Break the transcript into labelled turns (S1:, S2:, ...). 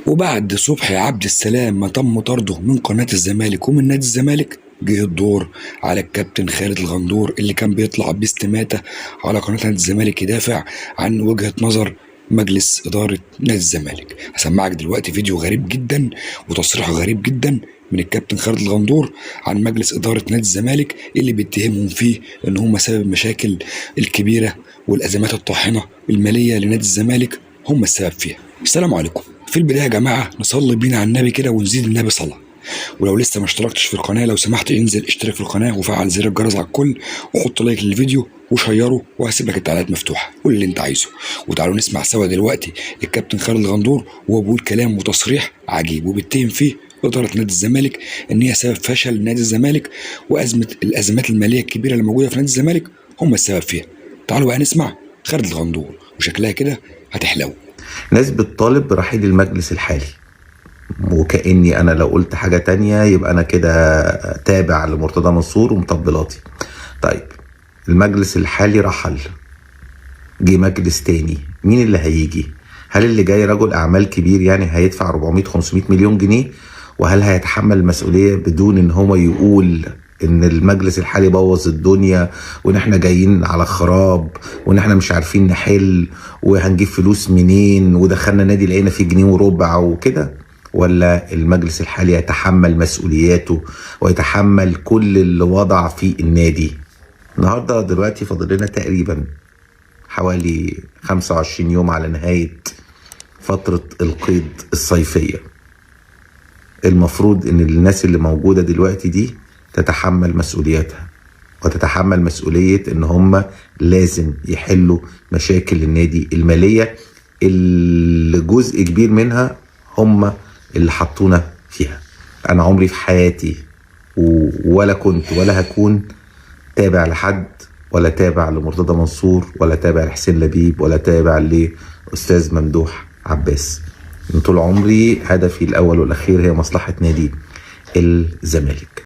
S1: وبعد صبحي عبد السلام ما تم طرده من قناة الزمالك ومن نادي الزمالك، جه الدور على الكابتن خالد الغندور اللي كان بيطلع باستماتة على قناة نادي الزمالك يدافع عن وجهة نظر مجلس إدارة نادي الزمالك. هسمعك دلوقتي فيديو غريب جدا وتصريح غريب جدا من الكابتن خالد الغندور عن مجلس إدارة نادي الزمالك اللي بيتهمهم فيه إن هم سبب المشاكل الكبيرة والأزمات الطاحنة المالية لنادي الزمالك، هم السبب فيها. السلام عليكم. في البداية يا جماعة نصلي بينا على النبي كده ونزيد النبي صلاة. ولو لسه ما اشتركتش في القناة لو سمحت انزل اشترك في القناة وفعل زر الجرس على الكل وحط لايك للفيديو وشيره، وهسيب لك التعليقات مفتوحة قول اللي انت عايزه. وتعالوا نسمع سوا دلوقتي الكابتن خالد الغندور وهو بيقول كلام وتصريح عجيب وبيتهم فيه إدارة نادي الزمالك إن هي سبب فشل نادي الزمالك الأزمات المالية الكبيرة اللي موجودة في نادي الزمالك هم السبب فيها. تعالوا بقى نسمع خالد الغندور وشكلها كده هتحلو.
S2: ناس بتطالب برحيل المجلس الحالي، وكأني أنا لو قلت حاجة تانية يبقى أنا كده تابع لمرتضى منصور ومطبلاتي. طيب المجلس الحالي رحل، جه مجلس تاني، مين اللي هيجي؟ هل اللي جاي رجل أعمال كبير يعني هيدفع 400-500 مليون جنيه؟ وهل هيتحمل المسؤولية بدون إن هو يقول ان المجلس الحالي بوظ الدنيا وان احنا جايين على خراب وان احنا مش عارفين نحل وهنجيب فلوس منين ودخلنا نادي لقينا فيه جنيه وربع وكده؟ ولا المجلس الحالي يتحمل مسؤولياته ويتحمل كل اللي وضع في النادي؟ النهارده دلوقتي فاضل لنا تقريبا حوالي 25 يوم على نهاية فترة القيد الصيفية. المفروض ان الناس اللي موجودة دلوقتي دي تتحمل مسؤولياتها وتتحمل مسؤولية ان هم لازم يحلوا مشاكل النادي المالية اللي جزء كبير منها هم اللي حطونا فيها. انا عمري في حياتي ولا كنت ولا هكون تابع لحد، ولا تابع لمرتضى منصور، ولا تابع لحسين لبيب، ولا تابع لأستاذ ممدوح عباس. من طول عمري هدفي الأول والأخير هي مصلحة نادي الزمالك.